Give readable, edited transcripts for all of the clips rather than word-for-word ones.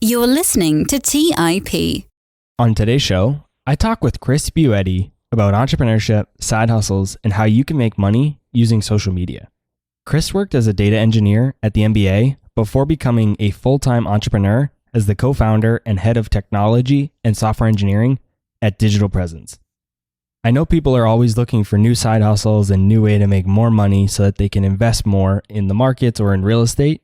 You're listening to TIP. On today's show, I talk with Chris Buetti about entrepreneurship, side hustles, and how you can make money using social media. Chris worked as a data engineer at the NBA before becoming a full-time entrepreneur as the co-founder and head of technology and software engineering at Digital Presence. I know people are always looking for new side hustles and new way to make more money so that they can invest more in the markets or in real estate.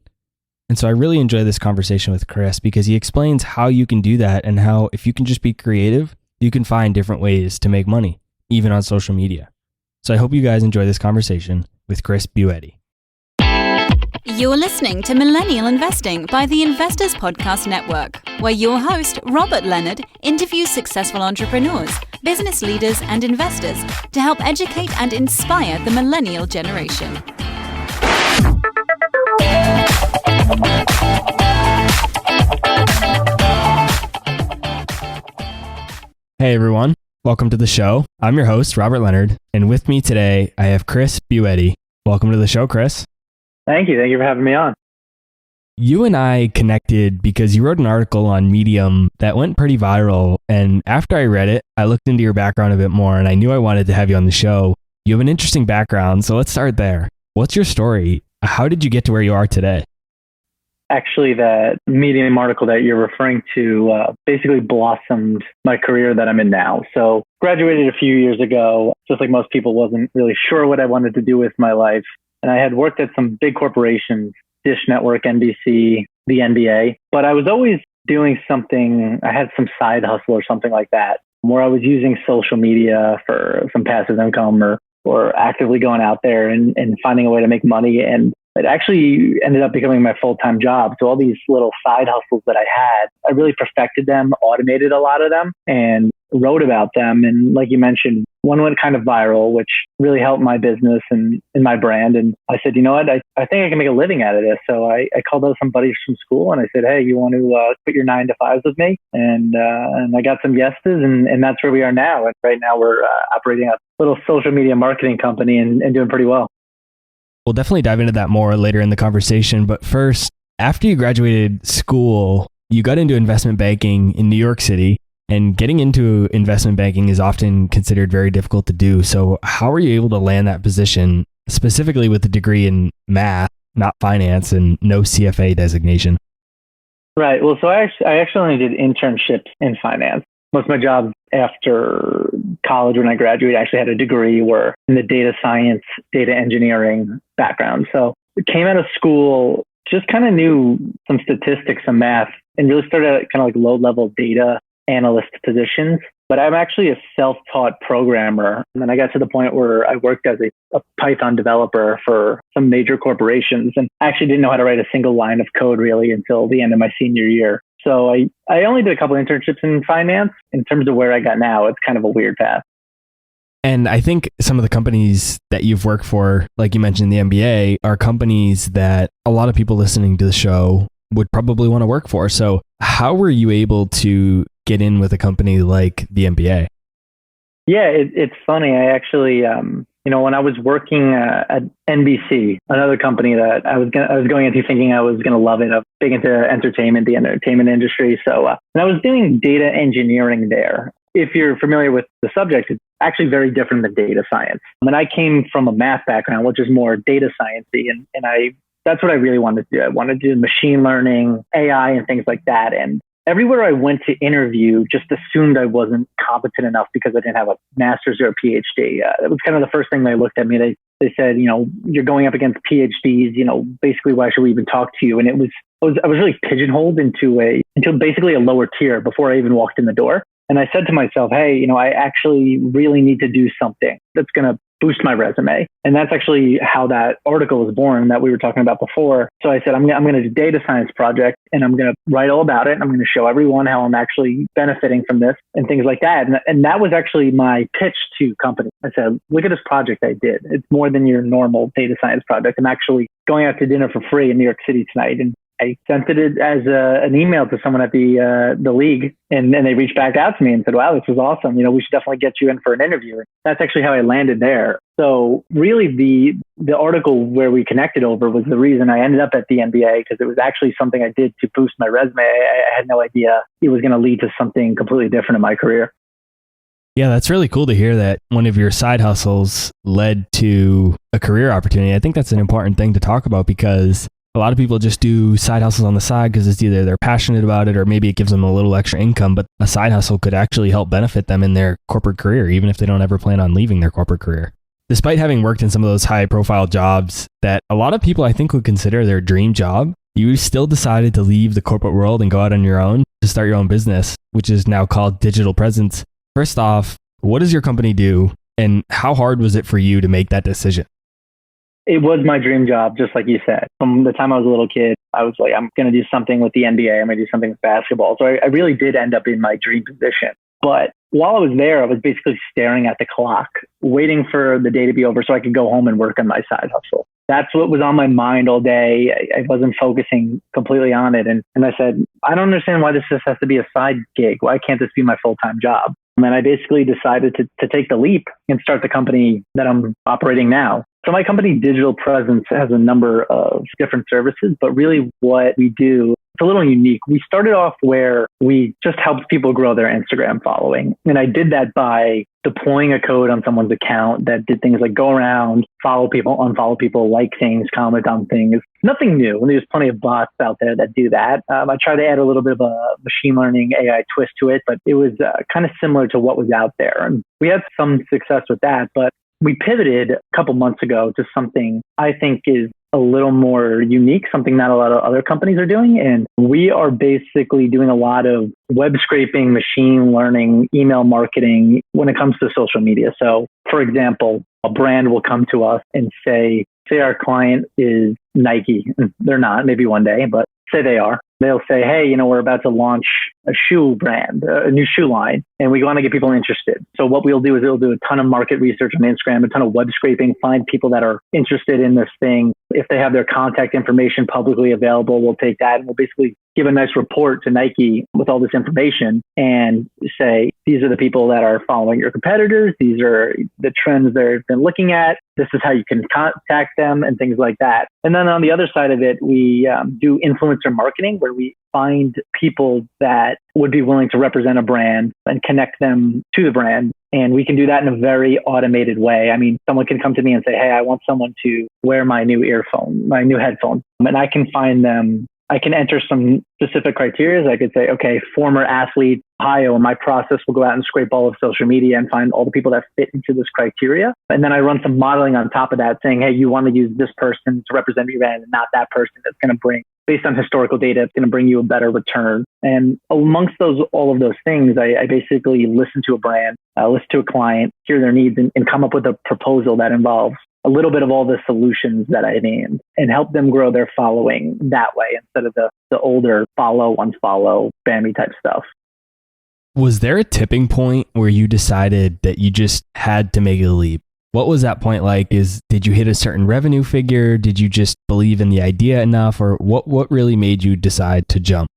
And so I really enjoy this conversation with Chris because he explains how you can do that and how if you can just be creative, you can find different ways to make money, even on social media. So I hope you guys enjoy this conversation with Chris Buetti. You're listening to Millennial Investing by the Investors Podcast Network, where your host, Robert Leonard, interviews successful entrepreneurs, business leaders, and investors to help educate and inspire the millennial generation. Hey everyone, welcome to the show. I'm your host, Robert Leonard, and with me today, I have Chris Buetti. Welcome to the show, Chris. Thank you. Thank you for having me on. You and I connected because you wrote an article on Medium that went pretty viral, and after I read it, I looked into your background a bit more, and I knew I wanted to have you on the show. You have an interesting background, so let's start there. What's your story? How did you get to where you are today? Actually, that Medium article that you're referring to basically blossomed my career that I'm in now. So graduated a few years ago, just like most people, wasn't really sure what I wanted to do with my life. And I had worked at some big corporations, Dish Network, NBC, the NBA, but I was always doing something. I had some side hustle or something like that, where I was using social media for some passive income or actively going out there and finding a way to make money. And it actually ended up becoming my full-time job. So all these little side hustles that I had, I really perfected them, automated a lot of them, and wrote about them. And like you mentioned, one went kind of viral, which really helped my business and my brand. And I said, you know what, I think I can make a living out of this. So I called out some buddies from school and I said, hey, you want to quit your 9 to 5s with me? And I got some yeses, and that's where we are now. And right now we're operating a little social media marketing company and doing pretty well. We'll definitely dive into that more later in the conversation. But first, after you graduated school, you got into investment banking in New York City. And getting into investment banking is often considered very difficult to do. So how were you able to land that position, specifically with a degree in math, not finance, and no CFA designation? Right. Well, so I actually only did internships in finance. Most of my jobs after college when I graduated, I actually had a degree were in the data science, data engineering background. So I came out of school, just kind of knew some statistics, some math, and really started at kind of like low-level data analyst positions. But I'm actually a self-taught programmer. And then I got to the point where I worked as a Python developer for some major corporations. And I actually didn't know how to write a single line of code really until the end of my senior year. So I only did a couple of internships in finance. In terms of where I got now, it's kind of a weird path. And I think some of the companies that you've worked for, like you mentioned, the NBA, are companies that a lot of people listening to the show would probably want to work for. So how were you able to get in with a company like the NBA? Yeah, it's funny. I actually, when I was working at NBC, another company that I was going into thinking I was going to love it. I'm big into entertainment, the entertainment industry. So, and I was doing data engineering there. If you're familiar with the subject, it's actually very different than data science. And I came from a math background, which is more data sciencey, and that's what I really wanted to do. I wanted to do machine learning, AI, and things like that. And everywhere I went to interview just assumed I wasn't competent enough because I didn't have a master's or a PhD. That was kind of the first thing they looked at me. They said, you're going up against PhDs, basically why should we even talk to you? And I was really pigeonholed into basically a lower tier before I even walked in the door. And I said to myself, hey, I actually really need to do something that's going to boost my resume. And that's actually how that article was born that we were talking about before. So I said, I'm going to do a data science project and I'm going to write all about it. And I'm going to show everyone how I'm actually benefiting from this and things like that. And that was actually my pitch to companies. I said, look at this project I did. It's more than your normal data science project. I'm actually going out to dinner for free in New York City tonight. And I sent it as an email to someone at the league, and they reached back out to me and said, wow, this is awesome. We should definitely get you in for an interview. And that's actually how I landed there. So really the article where we connected over was the reason I ended up at the NBA, because it was actually something I did to boost my resume. I had no idea it was going to lead to something completely different in my career. Yeah, that's really cool to hear that one of your side hustles led to a career opportunity. I think that's an important thing to talk about, because a lot of people just do side hustles on the side because it's either they're passionate about it or maybe it gives them a little extra income, but a side hustle could actually help benefit them in their corporate career, even if they don't ever plan on leaving their corporate career. Despite having worked in some of those high profile jobs that a lot of people I think would consider their dream job, you still decided to leave the corporate world and go out on your own to start your own business, which is now called Digital Presence. First off, what does your company do, and how hard was it for you to make that decision? It was my dream job, just like you said. From the time I was a little kid, I was like, I'm going to do something with the NBA. I'm going to do something with basketball. So I really did end up in my dream position. But while I was there, I was basically staring at the clock, waiting for the day to be over so I could go home and work on my side hustle. That's what was on my mind all day. I wasn't focusing completely on it. And I said, I don't understand why this just has to be a side gig. Why can't this be my full-time job? And I basically decided to take the leap and start the company that I'm operating now. So my company, Digital Presence, has a number of different services, but really what we do, it's a little unique. We started off where we just helped people grow their Instagram following. And I did that by deploying a code on someone's account that did things like go around, follow people, unfollow people, like things, comment on things. Nothing new. And there's plenty of bots out there that do that. I tried to add a little bit of a machine learning AI twist to it, but it was kind of similar to what was out there. And we had some success with that, but we pivoted a couple months ago to something I think is a little more unique, something not a lot of other companies are doing. And we are basically doing a lot of web scraping, machine learning, email marketing when it comes to social media. So for example, a brand will come to us and say our client is Nike. They're not, maybe one day, but say they are. They'll say, hey, we're about to launch a shoe brand, a new shoe line, and we want to get people interested. So what we'll do is we'll do a ton of market research on Instagram, a ton of web scraping, find people that are interested in this thing. If they have their contact information publicly available, we'll take that and we'll basically give a nice report to Nike with all this information and say, these are the people that are following your competitors. These are the trends they've been looking at. This is how you can contact them and things like that. And then on the other side of it, we do influencer marketing, where we find people that would be willing to represent a brand and connect them to the brand. And we can do that in a very automated way. I mean, someone can come to me and say, hey, I want someone to wear my new headphones. And I can find them. I can enter some specific criteria. I could say, okay, former athlete, Ohio, and my process will go out and scrape all of social media and find all the people that fit into this criteria. And then I run some modeling on top of that saying, hey, you want to use this person to represent your brand and not that person. That's going to bring, based on historical data, it's going to bring you a better return. And amongst all of those things, I basically listen to a brand, listen to a client, hear their needs, and come up with a proposal that involves a little bit of all the solutions that I named and help them grow their following that way instead of the older follow, unfollow, spammy type stuff. Was there a tipping point where you decided that you just had to make a leap? What was that point like? Did you hit a certain revenue figure? Did you just believe in the idea enough? Or what really made you decide to jump?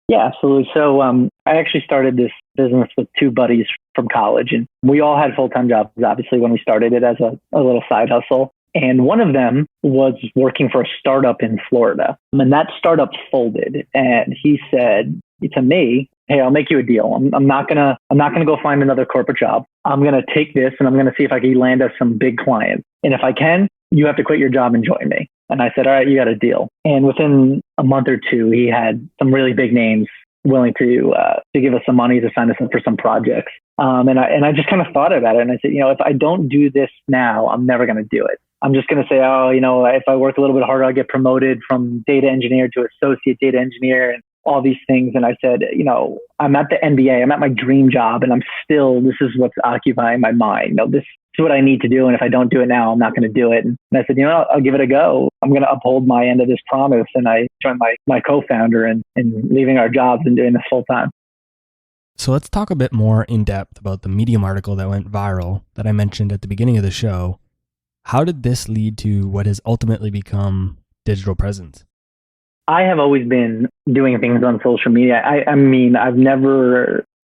Yeah, absolutely. So I actually started this business with two buddies from college, and we all had full-time jobs, obviously, when we started it as a little side hustle. And one of them was working for a startup in Florida. And that startup folded. And he said to me, hey, I'll make you a deal. I'm not gonna go find another corporate job. I'm going to take this and I'm going to see if I can land us some big clients. And if I can, you have to quit your job and join me. And I said, all right, you got a deal. And within a month or two, he had some really big names willing to give us some money to sign us up for some projects. And I just kind of thought about it. And I said, if I don't do this now, I'm never going to do it. I'm just going to say, if I work a little bit harder, I'll get promoted from data engineer to associate data engineer and all these things. And I said, I'm at the NBA, I'm at my dream job, and this is what's occupying my mind. This is what I need to do. And if I don't do it now, I'm not going to do it. And I said, I'll give it a go. I'm going to uphold my end of this promise. And I joined my co-founder in leaving our jobs and doing this full time. So let's talk a bit more in depth about the Medium article that went viral that I mentioned at the beginning of the show. How did this lead to what has ultimately become Digital Presence? I have always been doing things on social media. I mean, I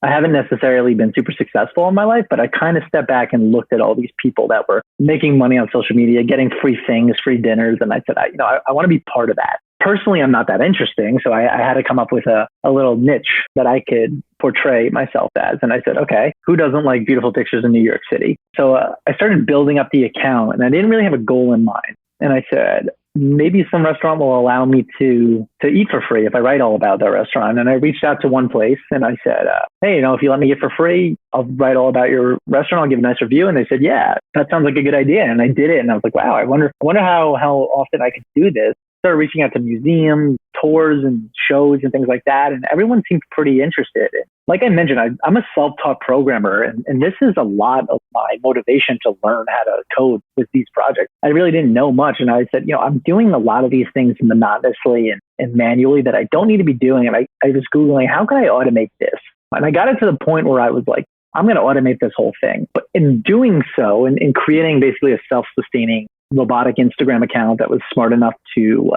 haven't necessarily been super successful in my life, but I kind of stepped back and looked at all these people that were making money on social media, getting free things, free dinners. And I said, I want to be part of that. Personally, I'm not that interesting. So I had to come up with a little niche that I could portray myself as. And I said, okay, who doesn't like beautiful pictures in New York City? So I started building up the account and I didn't really have a goal in mind. And I said, maybe some restaurant will allow me to eat for free if I write all about that restaurant. And I reached out to one place and I said, hey, if you let me eat for free, I'll write all about your restaurant. I'll give a nice review. And they said, yeah, that sounds like a good idea. And I did it. And I was like, wow, I wonder how often I could do this. Started reaching out to museums, tours and shows and things like that. And everyone seemed pretty interested. And like I mentioned, I'm a self-taught programmer. And this is a lot of my motivation to learn how to code with these projects. I really didn't know much. And I said, I'm doing a lot of these things monotonously and manually that I don't need to be doing. And I was Googling, how can I automate this? And I got it to the point where I was like, I'm going to automate this whole thing. But in doing so, and in creating basically a self-sustaining robotic Instagram account that was smart enough to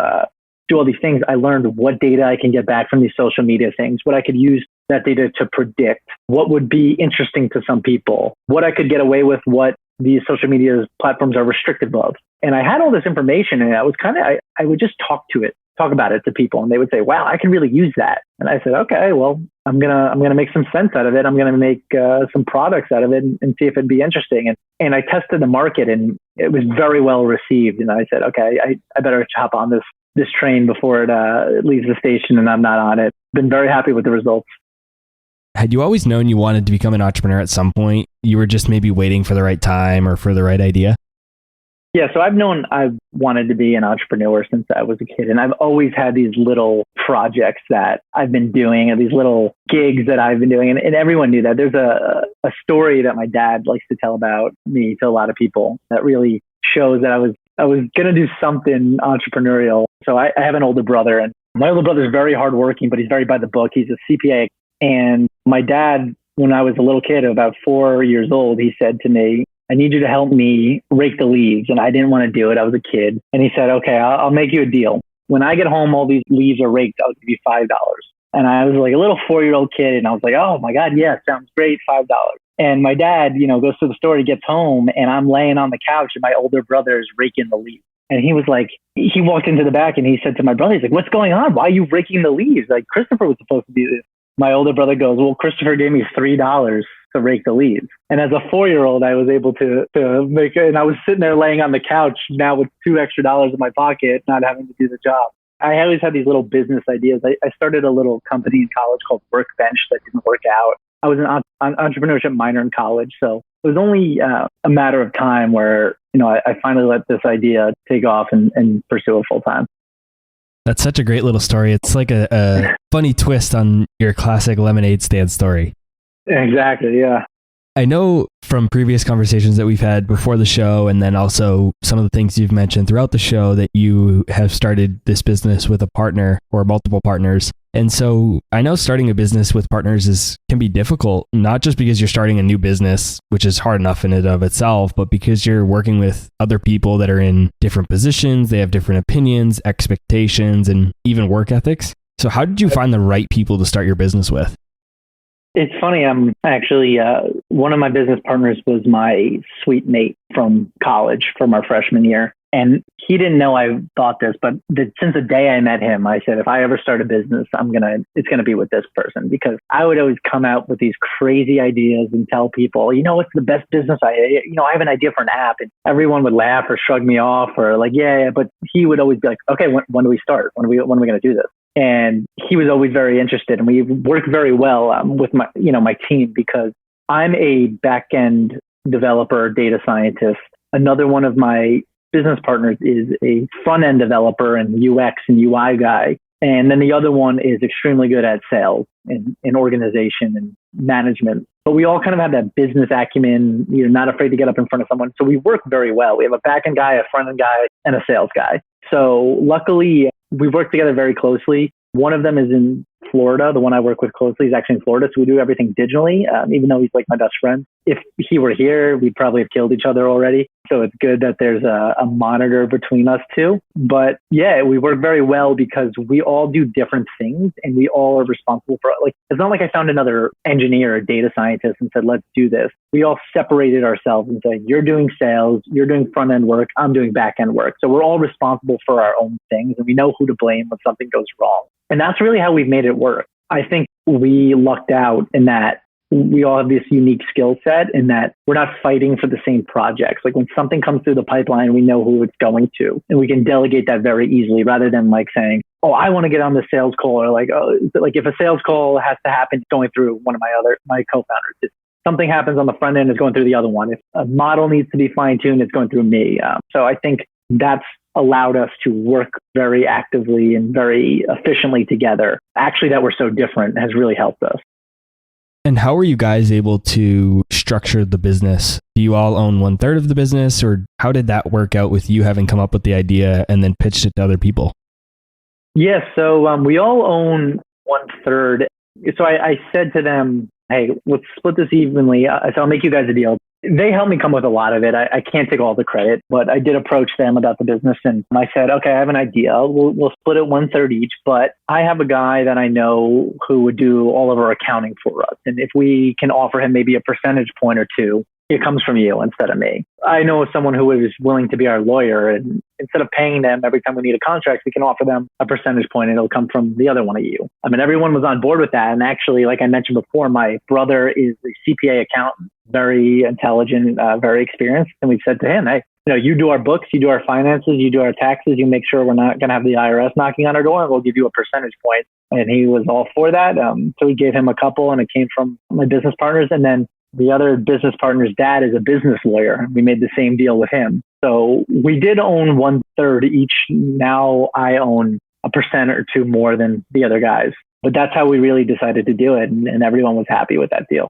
do all these things, I learned what data I can get back from these social media things, what I could use that data to predict, what would be interesting to some people, what I could get away with, what these social media platforms are restrictive of. And I had all this information and I would just talk about it to people and they would say, wow, I can really use that. And I said, okay, well, I'm going to make some sense out of it. I'm going to make some products out of it and see if it'd be interesting. And I tested the market and it was very well received. And I said, okay, I better hop on this train before it leaves the station and I'm not on it. Been very happy with the results. Had you always known you wanted to become an entrepreneur at some point? You were just maybe waiting for the right time or for the right idea? Yeah, so I've known I've wanted to be an entrepreneur since I was a kid. And I've always had these little projects that I've been doing and these little gigs that I've been doing. And everyone knew that. There's a story that my dad likes to tell about me to a lot of people that really shows that I was going to do something entrepreneurial. So I have an older brother and my older brother is very hardworking, but he's very by the book. He's a CPA. And my dad, when I was a little kid, about 4 years old, he said to me, I need you to help me rake the leaves. And I didn't want to do it. I was a kid. And he said, okay, I'll make you a deal. When I get home, all these leaves are raked. I'll give you $5. And I was like a little 4-year-old kid. And I was like, oh my God, yeah, sounds great. $5. And my dad, goes to the store, he gets home and I'm laying on the couch and my older brother is raking the leaves. And he was like, he walked into the back and he said to my brother, he's like, what's going on? Why are you raking the leaves? Like Christopher was supposed to do this. My older brother goes, well, Christopher gave me $3 to rake the leaves. And as a 4-year-old, I was able to make it. And I was sitting there laying on the couch now with $2 extra in my pocket, not having to do the job. I always had these little business ideas. I started a little company in college called Workbench that didn't work out. I was an entrepreneurship minor in college. So it was only a matter of time where, I finally let this idea take off and pursue it full time. That's such a great little story. It's like a funny twist on your classic lemonade stand story. Exactly, yeah. I know from previous conversations that we've had before the show, and then also some of the things you've mentioned throughout the show, that you have started this business with a partner or multiple partners. And so I know starting a business with partners can be difficult, not just because you're starting a new business, which is hard enough in and of itself, but because you're working with other people that are in different positions, they have different opinions, expectations, and even work ethics. So how did you find the right people to start your business with? It's funny. I'm actually, one of my business partners was my suite mate from college from our freshman year. And he didn't know I thought this, but since the day I met him, I said, if I ever start a business, it's going to be with this person, because I would always come out with these crazy ideas and tell people, what's the best business? I have an idea for an app, and everyone would laugh or shrug me off or like, yeah, but he would always be like, okay, when do we start? When are we going to do this? And he was always very interested, and we worked very well with my team, because I'm a back-end developer, data scientist. Another one of my business partners is a front-end developer and UX and UI guy. And then the other one is extremely good at sales and organization and management. But we all kind of have that business acumen, not afraid to get up in front of someone. So we work very well. We have a back-end guy, a front-end guy, and a sales guy. So luckily, we work together very closely. One of them is in Florida. The one I work with closely is actually in Florida. So we do everything digitally, even though he's like my best friend. If he were here, we'd probably have killed each other already. So it's good that there's a monitor between us two. But yeah, we work very well because we all do different things and we all are responsible for, like, it's not like I found another engineer or data scientist and said, let's do this. We all separated ourselves and said, you're doing sales, you're doing front end work, I'm doing back end work. So we're all responsible for our own things and we know who to blame when something goes wrong. And that's really how we've made it work. I think we lucked out in that we all have this unique skill set in that we're not fighting for the same projects. Like when something comes through the pipeline, we know who it's going to, and we can delegate that very easily rather than like saying, oh, I want to get on the sales call, or like, oh, like if a sales call has to happen, it's going through one of my co-founders. If something happens on the front end, it's going through the other one. If a model needs to be fine tuned, it's going through me. So I think that's allowed us to work very actively and very efficiently together. Actually, that we're so different has really helped us. And how were you guys able to structure the business? Do you all own 1/3 of the business, or how did that work out with you having come up with the idea and then pitched it to other people? Yeah, so we all own 1/3. So I said to them, hey, let's split this evenly. So I'll make you guys a deal. They helped me come with a lot of it. I can't take all the credit, but I did approach them about the business and I said, okay, I have an idea. We'll split it 1/3 each, but I have a guy that I know who would do all of our accounting for us. And if we can offer him maybe a percentage point or two, it comes from you instead of me. I know someone who is willing to be our lawyer, and instead of paying them every time we need a contract, we can offer them a percentage point and it'll come from the other one of you. I mean, everyone was on board with that. And actually, like I mentioned before, my brother is a CPA accountant, very intelligent, very experienced. And we said to him, hey, you do our books, you do our finances, you do our taxes, you make sure we're not going to have the IRS knocking on our door, and we'll give you a percentage point. And he was all for that. So we gave him a couple, and it came from my business partners. And then the other business partner's dad is a business lawyer. We made the same deal with him. So we did own 1/3 each. Now I own a percent or two more than the other guys. But that's how we really decided to do it. And everyone was happy with that deal.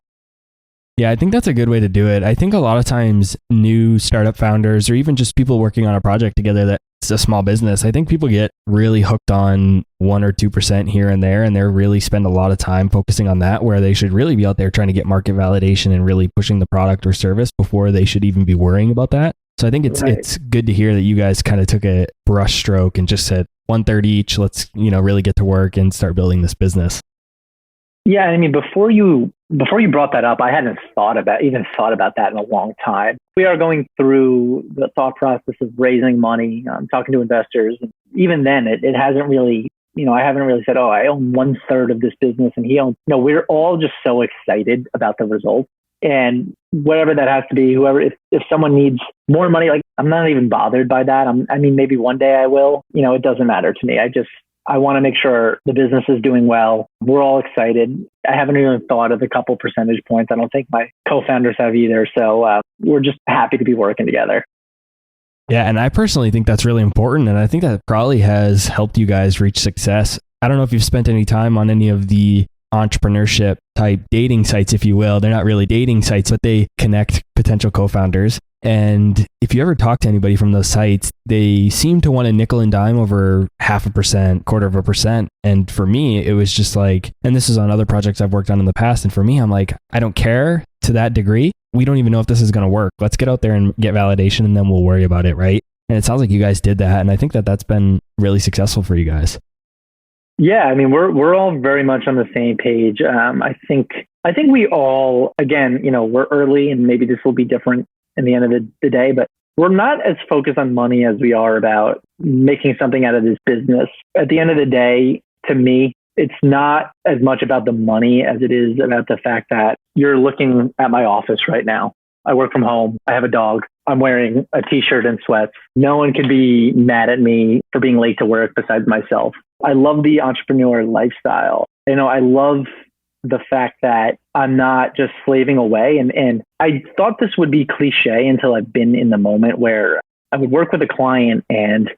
Yeah, I think that's a good way to do it. I think a lot of times new startup founders, or even just people working on a project together that's a small business, I think people get really hooked on 1 or 2% here and there, and they really spend a lot of time focusing on that, where they should really be out there trying to get market validation and really pushing the product or service before they should even be worrying about that. So I think it's good to hear that you guys kind of took a brush stroke and just said 1/3 each. Let's really get to work and start building this business. Yeah, I mean, before you brought that up, I hadn't thought about that in a long time. We are going through the thought process of raising money, talking to investors. And even then, it hasn't really, I haven't really said, oh, I own 1/3 of this business and he owns. No, we're all just so excited about the results. And whatever that has to be, if someone needs more money, like I'm not even bothered by that. I mean, maybe one day I will. It doesn't matter to me. I want to make sure the business is doing well. We're all excited. I haven't even thought of a couple percentage points. I don't think my co-founders have either. So we're just happy to be working together. Yeah, and I personally think that's really important. And I think that probably has helped you guys reach success. I don't know if you've spent any time on any of the entrepreneurship type dating sites, if you will. They're not really dating sites, but they connect potential co-founders. And if you ever talk to anybody from those sites, they seem to want to nickel and dime over 0.5%, 1/4%. And for me, it was just like, and this is on other projects I've worked on in the past. And for me, I'm like, I don't care to that degree. We don't even know if this is going to work. Let's get out there and get validation, and then we'll worry about it, right? And it sounds like you guys did that. And I think that that's been really successful for you guys. Yeah, I mean, we're all very much on the same page. I think we all, again, we're early, and maybe this will be different in the end of the day, but we're not as focused on money as we are about making something out of this business. At the end of the day, to me, it's not as much about the money as it is about the fact that you're looking at my office right now. I work from home. I have a dog. I'm wearing a t-shirt and sweats. No one can be mad at me for being late to work besides myself. I love the entrepreneur lifestyle. I love the fact that I'm not just slaving away. And I thought this would be cliche until I've been in the moment where I would work with a client and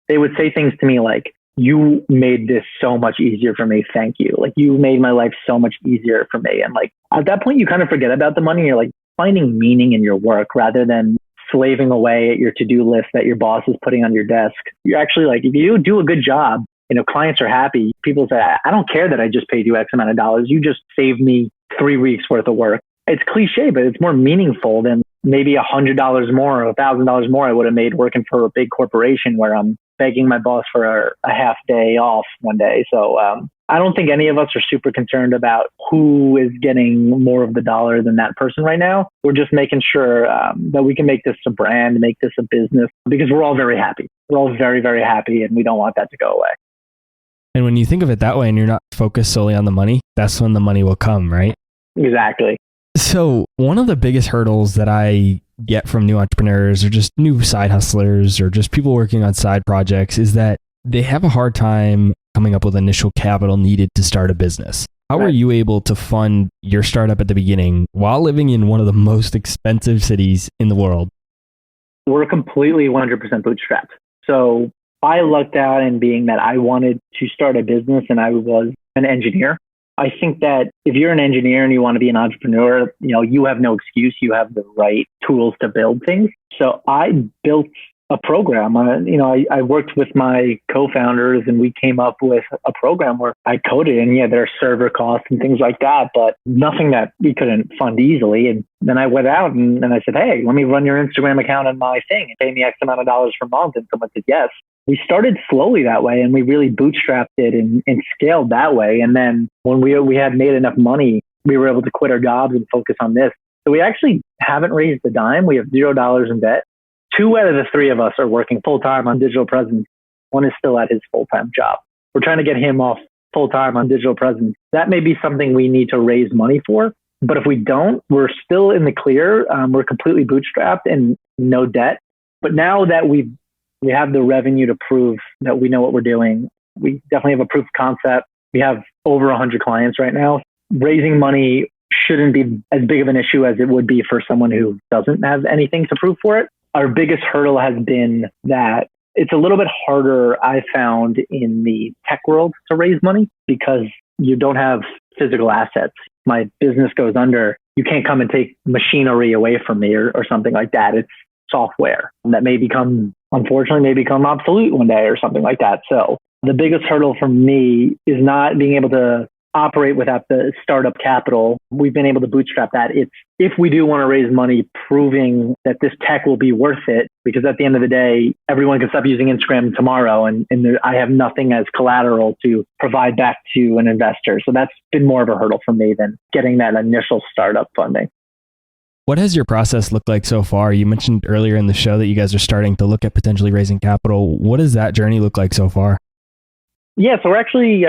they would say things to me like, you made this so much easier for me. Thank you. Like, you made my life so much easier for me. And like, at that point, you kind of forget about the money. You're like finding meaning in your work rather than slaving away at your to-do list that your boss is putting on your desk. You're actually like, if you do a good job clients are happy. People say, I don't care that I just paid you X amount of dollars. You just saved me 3 weeks worth of work. It's cliche, but it's more meaningful than maybe $100 more or $1,000 more I would have made working for a big corporation where I'm begging my boss for a half day off one day. So I don't think any of us are super concerned about who is getting more of the dollar than that person right now. We're just making sure that we can make this a brand, make this a business, because we're all very happy. We're all very, very happy, and we don't want that to go away. And when you think of it that way and you're not focused solely on the money, that's when the money will come, right? Exactly. So one of the biggest hurdles that I get from new entrepreneurs or just new side hustlers or just people working on side projects is that they have a hard time coming up with initial capital needed to start a business. How were you able to fund your startup at the beginning while living in one of the most expensive cities in the world? We're completely 100% bootstrapped. So I lucked out in being that I wanted to start a business and I was an engineer. I think that if you're an engineer and you want to be an entrepreneur, you have no excuse. You have the right tools to build things. So I built a program. I worked with my co-founders and we came up with a program where I coded, and there are server costs and things like that, but nothing that we couldn't fund easily. And then I went out and I said, hey, let me run your Instagram account on my thing and pay me X amount of dollars per month. And someone said, yes. We started slowly that way and we really bootstrapped it and scaled that way. And then when we had made enough money, we were able to quit our jobs and focus on this. So we actually haven't raised a dime. We have $0 in debt. 2 out of the 3 of us are working full-time on digital presence. One is still at his full-time job. We're trying to get him off full-time on digital presence. That may be something we need to raise money for. But if we don't, we're still in the clear. We're completely bootstrapped and no debt. But now that we have the revenue to prove that we know what we're doing, we definitely have a proof of concept. We have over 100 clients right now. Raising money shouldn't be as big of an issue as it would be for someone who doesn't have anything to prove for it. Our biggest hurdle has been that it's a little bit harder, I found, in the tech world to raise money because you don't have physical assets. My business goes under, you can't come and take machinery away from me or something like that. It's software that unfortunately may become obsolete one day or something like that. So the biggest hurdle for me is not being able to operate without the startup capital. We've been able to bootstrap that. It's if we do want to raise money, proving that this tech will be worth it, because at the end of the day, everyone can stop using Instagram tomorrow and I have nothing as collateral to provide back to an investor. So that's been more of a hurdle for me than getting that initial startup funding. What has your process looked like so far? You mentioned earlier in the show that you guys are starting to look at potentially raising capital. What does that journey look like so far? Yeah, so we're actually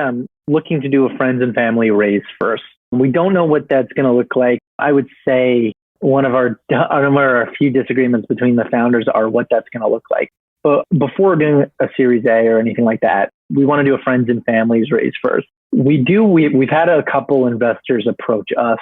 looking to do a friends and family raise first. We don't know what that's going to look like. I would say one of our few disagreements between the founders are what that's going to look like. But before doing a Series A or anything like that, we want to do a friends and families raise first. We've had a couple investors approach us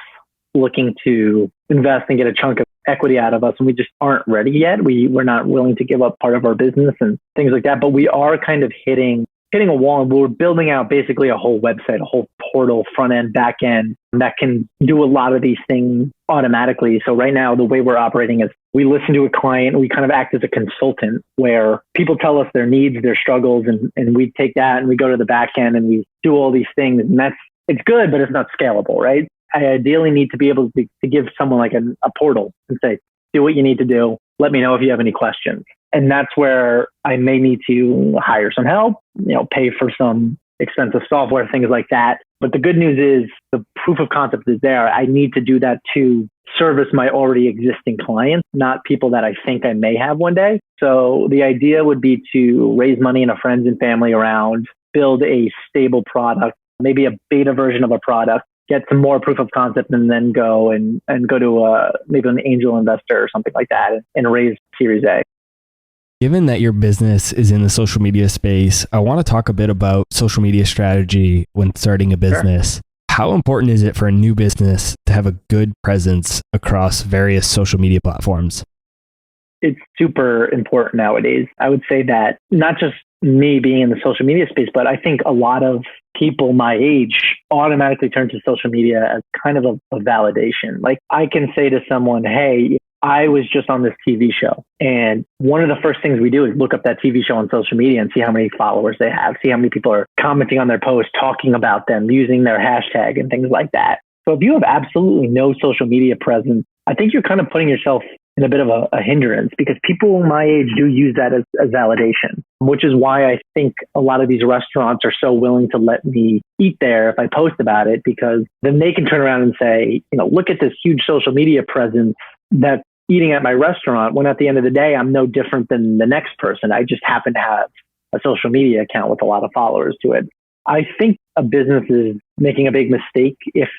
looking to invest and get a chunk of equity out of us, and we just aren't ready yet. We're not willing to give up part of our business and things like that, but we are kind of hitting a wall, and we're building out basically a whole website, a whole portal, front end, back end, that can do a lot of these things automatically. So right now, the way we're operating is we listen to a client, we kind of act as a consultant where people tell us their needs, their struggles, and we take that and we go to the back end and we do all these things. And it's good, but it's not scalable, right? I ideally need to be able to give someone like a portal and say, do what you need to do. Let me know if you have any questions. And that's where I may need to hire some help, pay for some expensive software, things like that. But the good news is the proof of concept is there. I need to do that to service my already existing clients, not people that I think I may have one day. So the idea would be to raise money in a friends and family round, build a stable product, maybe a beta version of a product, get some more proof of concept, and then go to maybe an angel investor or something like that and raise Series A. Given that your business is in the social media space, I want to talk a bit about social media strategy when starting a business. Sure. How important is it for a new business to have a good presence across various social media platforms? It's super important nowadays. I would say that not just me being in the social media space, but I think a lot of people my age automatically turn to social media as kind of a validation. Like I can say to someone, hey, I was just on this TV show. And one of the first things we do is look up that TV show on social media and see how many followers they have, see how many people are commenting on their posts, talking about them, using their hashtag and things like that. So if you have absolutely no social media presence, I think you're kind of putting yourself in a bit of a hindrance, because people my age do use that as validation, which is why I think a lot of these restaurants are so willing to let me eat there if I post about it, because then they can turn around and say, look at this huge social media presence that's eating at my restaurant, when at the end of the day, I'm no different than the next person. I just happen to have a social media account with a lot of followers to it. I think a business is making a big mistake,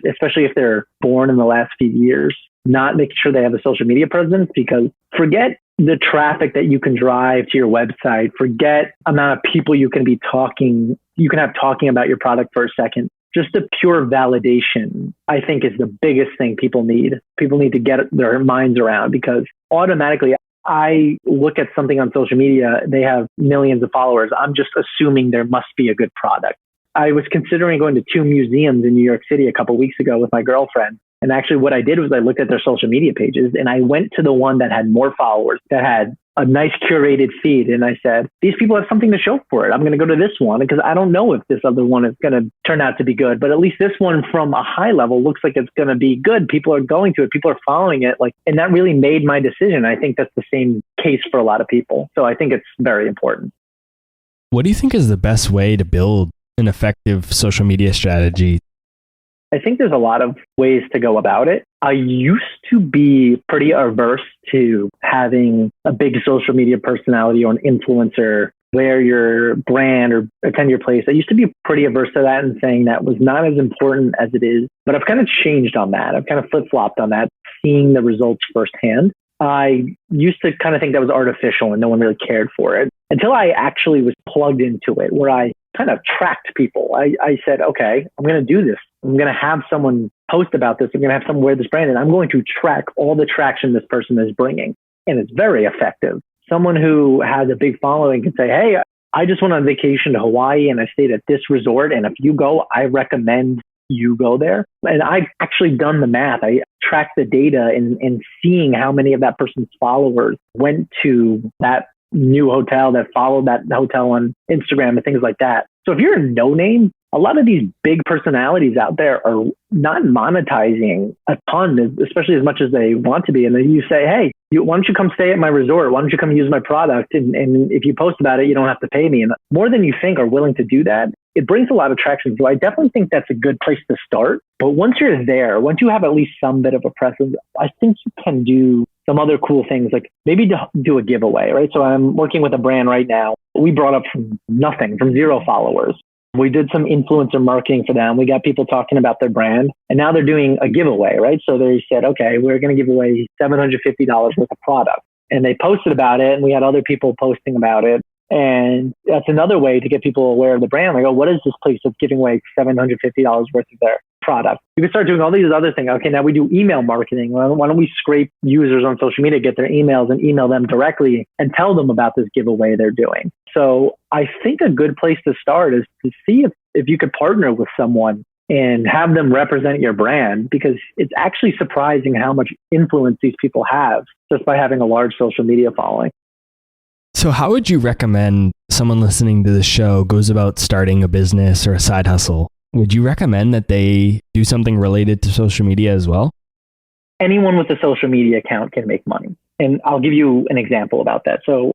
especially if they're born in the last few years, not making sure they have a social media presence, because forget the traffic that you can drive to your website, forget amount of people you can have talking about your product for a second. Just the pure validation, I think, is the biggest thing people need. People need to get their minds around, because automatically I look at something on social media, they have millions of followers. I'm just assuming there must be a good product. I was considering going to 2 museums in New York City a couple of weeks ago with my girlfriend. And actually what I did was I looked at their social media pages, and I went to the one that had more followers, that had a nice curated feed. And I said, these people have something to show for it. I'm going to go to this one, because I don't know if this other one is going to turn out to be good, but at least this one from a high level looks like it's going to be good. People are going to it. People are following it. And that really made my decision. I think that's the same case for a lot of people. So I think it's very important. What do you think is the best way to build an effective social media strategy? I think there's a lot of ways to go about it. I used to be pretty averse to having a big social media personality or an influencer wear your brand or attend your place. I used to be pretty averse to that and saying that was not as important as it is. But I've kind of changed on that. I've kind of flip-flopped on that, seeing the results firsthand. I used to kind of think that was artificial and no one really cared for it, until I actually was plugged into it, where I kind of tracked people. I said, okay, I'm going to do this. I'm going to have someone post about this. I'm going to have someone wear this brand, and I'm going to track all the traction this person is bringing. And it's very effective. Someone who has a big following can say, hey, I just went on vacation to Hawaii and I stayed at this resort. And if you go, I recommend you go there. And I've actually done the math. I tracked the data and seeing how many of that person's followers went to that new hotel, that followed that hotel on Instagram and things like that. So if you're a no name, a lot of these big personalities out there are not monetizing a ton, especially as much as they want to be. And then you say, hey, why don't you come stay at my resort? Why don't you come use my product? And if you post about it, you don't have to pay me. And more than you think are willing to do that, it brings a lot of traction. So I definitely think that's a good place to start. But once you're there, once you have at least some bit of a presence, I think you can do some other cool things, like maybe do a giveaway, right? So I'm working with a brand right now. We brought up from nothing, from 0 followers. We did some influencer marketing for them. We got people talking about their brand, and now they're doing a giveaway, right? So they said, okay, we're going to give away $750 worth of product. And they posted about it, and we had other people posting about it. And that's another way to get people aware of the brand. Like, oh, what is this place that's giving away $750 worth of their product? You can start doing all these other things. Okay, now we do email marketing. Well, why don't we scrape users on social media, get their emails and email them directly and tell them about this giveaway they're doing? So I think a good place to start is to see if you could partner with someone and have them represent your brand, because it's actually surprising how much influence these people have just by having a large social media following. So how would you recommend someone listening to the show goes about starting a business or a side hustle? Would you recommend that they do something related to social media as well? Anyone with a social media account can make money. And I'll give you an example about that. So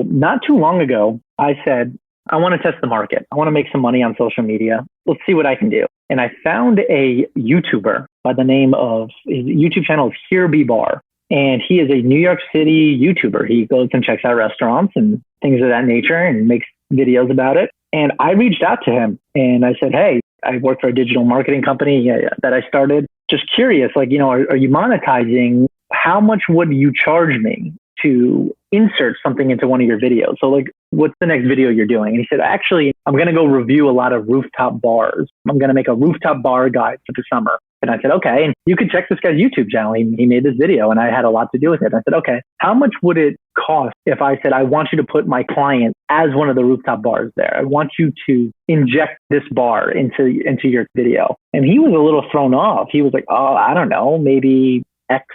not too long ago, I said, I want to test the market. I want to make some money on social media. Let's see what I can do. And I found a YouTuber by the name of, his YouTube channel is Here Be Bar. And he is a New York City YouTuber. He goes and checks out restaurants and things of that nature and makes videos about it. And I reached out to him and I said, hey, I work for a digital marketing company that I started. Just curious, are you monetizing? How much would you charge me to insert something into one of your videos? So what's the next video you're doing? And he said, actually, I'm going to go review a lot of rooftop bars. I'm going to make a rooftop bar guide for the summer. And I said, okay, and you could check this guy's YouTube channel. He made this video and I had a lot to do with it. And I said, okay, how much would it cost if I said, I want you to put my client as one of the rooftop bars there? I want you to inject this bar into your video. And he was a little thrown off. He was like, oh, I don't know, maybe X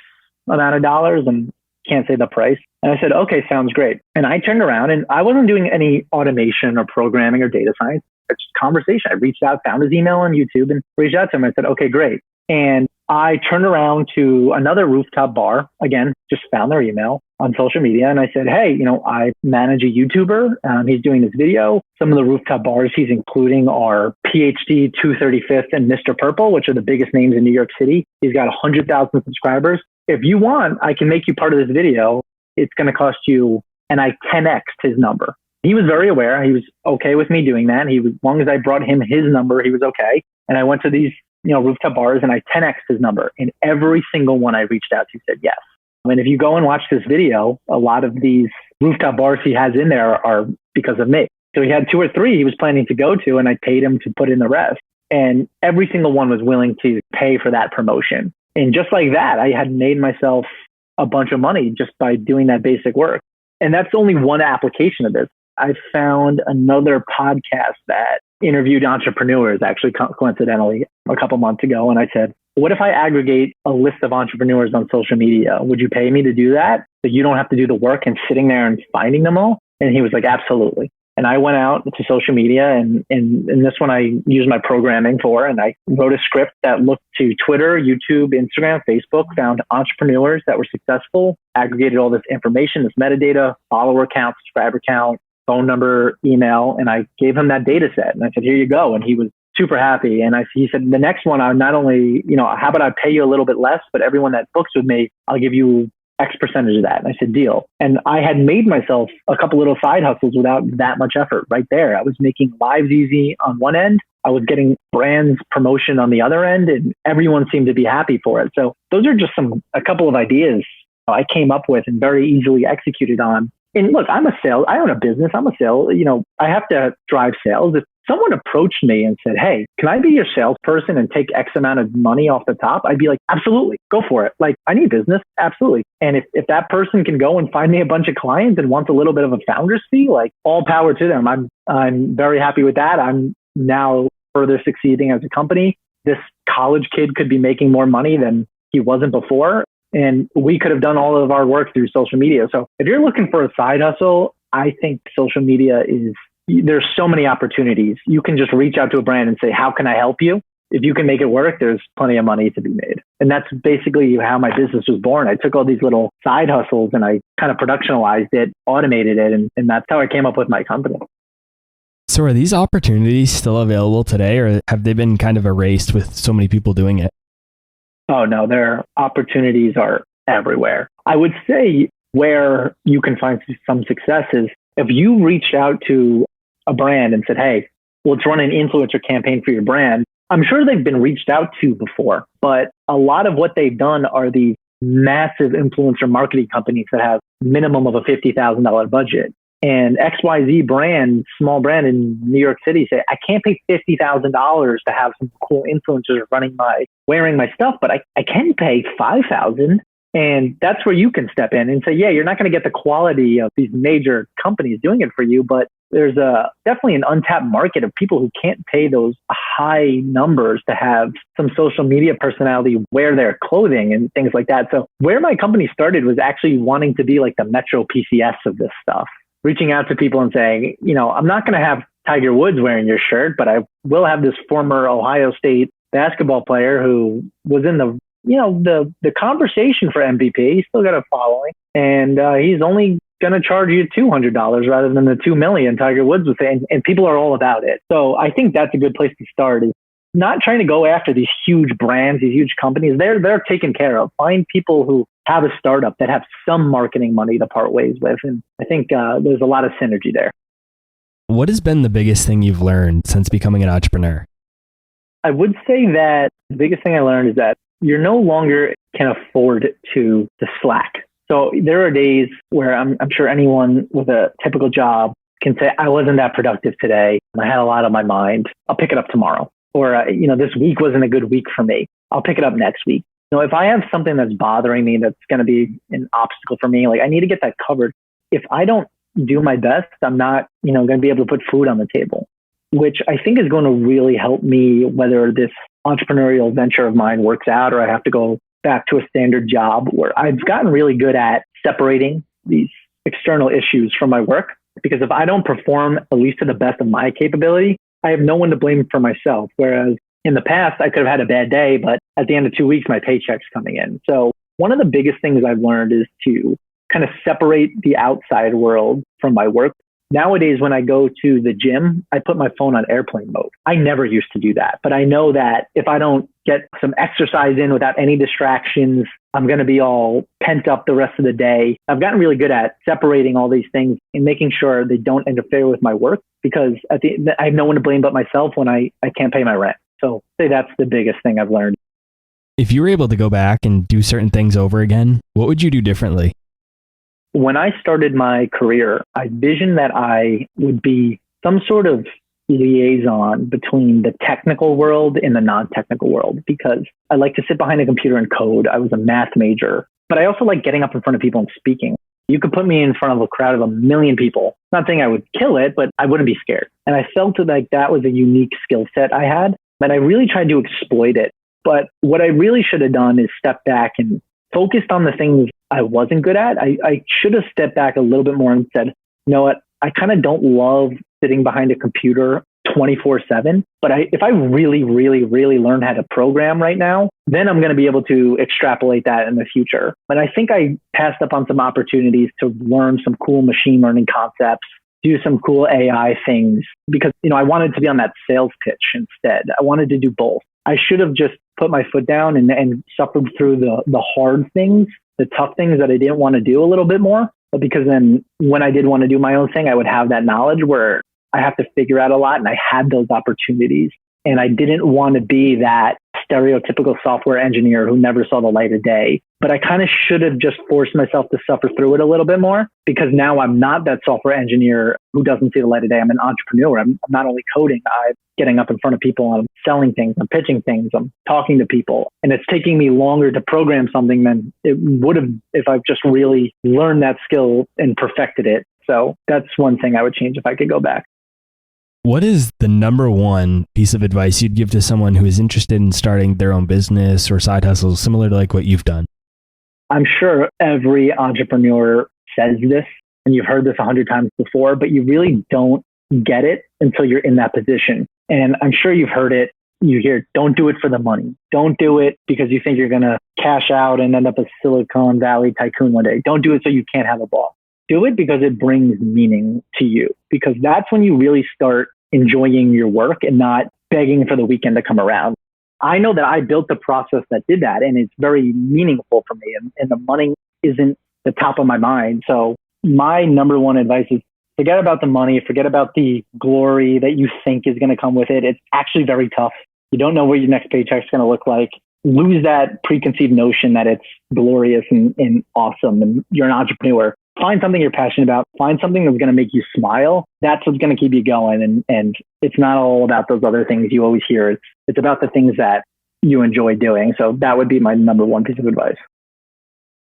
amount of dollars and can't say the price. And I said, okay, sounds great. And I turned around and I wasn't doing any automation or programming or data science. It's just conversation. I reached out, found his email on YouTube and reached out to him. I said, okay, great. And I turned around to another rooftop bar, again, just found their email on social media. And I said, hey, I manage a YouTuber. He's doing this video. Some of the rooftop bars he's including are PhD 235th and Mr. Purple, which are the biggest names in New York City. He's got 100,000 subscribers. If you want, I can make you part of this video. It's going to cost you, and I 10x'd his number. He was very aware. He was okay with me doing that. As long as I brought him his number, he was okay. And I went to these rooftop bars and I 10x'd his number. And every single one I reached out to said yes. And if you go and watch this video, a lot of these rooftop bars he has in there are because of me. So he had 2 or 3 he was planning to go to, and I paid him to put in the rest. And every single one was willing to pay for that promotion. And just like that, I had made myself a bunch of money just by doing that basic work. And that's only one application of this. I found another podcast that interviewed entrepreneurs, actually coincidentally, a couple months ago. And I said, what if I aggregate a list of entrepreneurs on social media? Would you pay me to do that? So you don't have to do the work and sitting there and finding them all? And he was like, absolutely. And I went out to social media and this one I used my programming for, and I wrote a script that looked to Twitter, YouTube, Instagram, Facebook, found entrepreneurs that were successful, aggregated all this information, this metadata, follower count, subscriber count, phone number, email, and I gave him that data set. And I said, here you go. And he was super happy. And he said, the next one, I not only, how about I pay you a little bit less, but everyone that books with me, I'll give you X percentage of that. And I said, deal. And I had made myself a couple little side hustles without that much effort right there. I was making lives easy on one end. I was getting brands promotion on the other end, and everyone seemed to be happy for it. So those are just a couple of ideas I came up with and very easily executed on. And look, I own a business. I'm a sales, I have to drive sales. If someone approached me and said, hey, can I be your salesperson and take X amount of money off the top? I'd be like, absolutely, go for it. Like, I need business. Absolutely. And if that person can go and find me a bunch of clients and wants a little bit of a founder's fee, like, all power to them. I'm very happy with that. I'm now further succeeding as a company. This college kid could be making more money than he wasn't before. And we could have done all of our work through social media. So if you're looking for a side hustle, I think social media there's so many opportunities. You can just reach out to a brand and say, how can I help you? If you can make it work, there's plenty of money to be made. And that's basically how my business was born. I took all these little side hustles and I kind of productionalized it, automated it. And that's how I came up with my company. So are these opportunities still available today, or have they been kind of erased with so many people doing it? Oh, no, their opportunities are everywhere. I would say where you can find some success is if you reach out to a brand and said, hey, let's run an influencer campaign for your brand. I'm sure they've been reached out to before, but a lot of what they've done are these massive influencer marketing companies that have minimum of a $50,000 budget. And XYZ brand, small brand in New York City say, I can't pay $50,000 to have some cool influencers wearing my stuff, but I can pay $5,000. And that's where you can step in and say, yeah, you're not going to get the quality of these major companies doing it for you, but there's definitely an untapped market of people who can't pay those high numbers to have some social media personality wear their clothing and things like that. So where my company started was actually wanting to be like the Metro PCS of this stuff. Reaching out to people and saying, I'm not going to have Tiger Woods wearing your shirt, but I will have this former Ohio State basketball player who was in the conversation for MVP. He's still got a following, and he's only going to charge you $200 rather than the $2 million Tiger Woods was saying, and people are all about it. So I think that's a good place to start, is not trying to go after these huge brands, these huge companies. They're taken care of. Find people who have a startup that have some marketing money to part ways with. And I think there's a lot of synergy there. What has been the biggest thing you've learned since becoming an entrepreneur? I would say that the biggest thing I learned is that you're no longer can afford to slack. So there are days where I'm sure anyone with a typical job can say, I wasn't that productive today. I had a lot on my mind. I'll pick it up tomorrow. Or, this week wasn't a good week for me. I'll pick it up next week. If I have something that's bothering me, that's going to be an obstacle for me, like I need to get that covered. If I don't do my best, I'm not, going to be able to put food on the table, which I think is going to really help me, whether this entrepreneurial venture of mine works out or I have to go back to a standard job where I've gotten really good at separating these external issues from my work. Because if I don't perform at least to the best of my capability, I have no one to blame for myself. Whereas in the past, I could have had a bad day, but at the end of 2 weeks, my paycheck's coming in. So one of the biggest things I've learned is to kind of separate the outside world from my work. Nowadays, when I go to the gym, I put my phone on airplane mode. I never used to do that, but I know that if I don't get some exercise in without any distractions, I'm going to be all pent up the rest of the day. I've gotten really good at separating all these things and making sure they don't interfere with my work, because I have no one to blame but myself when I can't pay my rent. So I'd say that's the biggest thing I've learned. If you were able to go back and do certain things over again, what would you do differently? When I started my career, I envisioned that I would be some sort of liaison between the technical world and the non-technical world, because I like to sit behind a computer and code. I was a math major, but I also like getting up in front of people and speaking. You could put me in front of a crowd of 1 million people. Not saying I would kill it, but I wouldn't be scared. And I felt like that was a unique skill set I had, and I really tried to exploit it. But what I really should have done is step back and focused on the things I wasn't good at. I should have stepped back a little bit more and said, you know what, I kind of don't love sitting behind a computer 24/7, but if I really, really, really learn how to program right now, then I'm going to be able to extrapolate that in the future. But I think I passed up on some opportunities to learn some cool machine learning concepts, do some cool AI things, because, I wanted to be on that sales pitch instead. I wanted to do both. I should have just put my foot down and suffered through the hard things, the tough things that I didn't want to do a little bit more. But because then when I did want to do my own thing, I would have that knowledge where I have to figure out a lot, and I had those opportunities. And I didn't want to be that stereotypical software engineer who never saw the light of day. But I kind of should have just forced myself to suffer through it a little bit more, because now I'm not that software engineer who doesn't see the light of day. I'm an entrepreneur. I'm not only coding, I'm getting up in front of people, I'm selling things, I'm pitching things, I'm talking to people. And it's taking me longer to program something than it would have if I've just really learned that skill and perfected it. So that's one thing I would change if I could go back. What is the number one piece of advice you'd give to someone who is interested in starting their own business or side hustles similar to like what you've done? I'm sure every entrepreneur says this, and you've heard this 100 times before, but you really don't get it until you're in that position. And I'm sure you've heard it. You hear, don't do it for the money. Don't do it because you think you're going to cash out and end up a Silicon Valley tycoon one day. Don't do it so you can't have a boss. Do it because it brings meaning to you, because that's when you really start enjoying your work and not begging for the weekend to come around. I know that I built the process that did that, and it's very meaningful for me, and the money isn't the top of my mind. So my number one advice is forget about the money, forget about the glory that you think is going to come with it. It's actually very tough. You don't know what your next paycheck's going to look like. Lose that preconceived notion that it's glorious and awesome and you're an entrepreneur. Find something you're passionate about. Find something that's going to make you smile. That's what's going to keep you going. And it's not all about those other things you always hear. It's about the things that you enjoy doing. So that would be my number one piece of advice.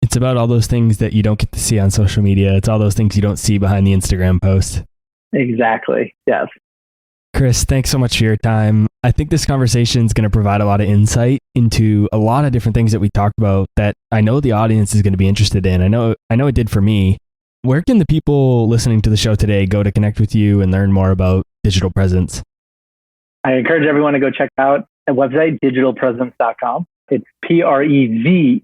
It's about all those things that you don't get to see on social media. It's all those things you don't see behind the Instagram post. Exactly. Yes. Chris, thanks so much for your time. I think this conversation is going to provide a lot of insight into a lot of different things that we talked about that I know the audience is going to be interested in. I know it did for me. Where can the people listening to the show today go to connect with you and learn more about Digital Presence? I encourage everyone to go check out the website, digitalpresence.com. It's PREVENCE,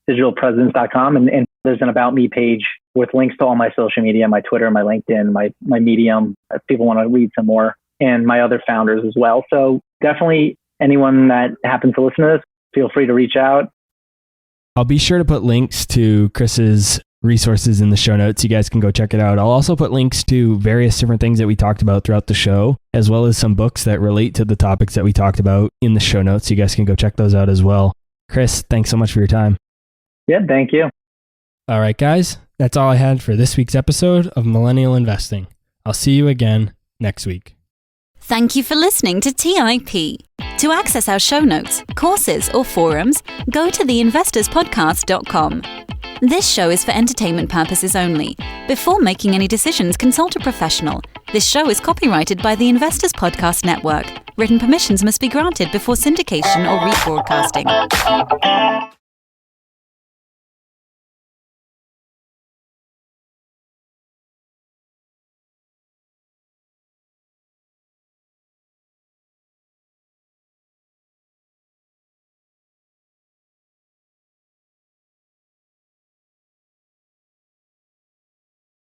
digitalpresence.com. And there's an About Me page with links to all my social media, my Twitter, my LinkedIn, my Medium, if people want to read some more, and my other founders as well. So definitely anyone that happens to listen to this, feel free to reach out. I'll be sure to put links to Chris's resources in the show notes. You guys can go check it out. I'll also put links to various different things that we talked about throughout the show, as well as some books that relate to the topics that we talked about in the show notes. You guys can go check those out as well. Chris, thanks so much for your time. Yeah, thank you. All right, guys, that's all I had for this week's episode of Millennial Investing. I'll see you again next week. Thank you for listening to TIP. To access our show notes, courses, or forums, go to theinvestorspodcast.com. This show is for entertainment purposes only. Before making any decisions, consult a professional. This show is copyrighted by the Investors Podcast Network. Written permissions must be granted before syndication or rebroadcasting.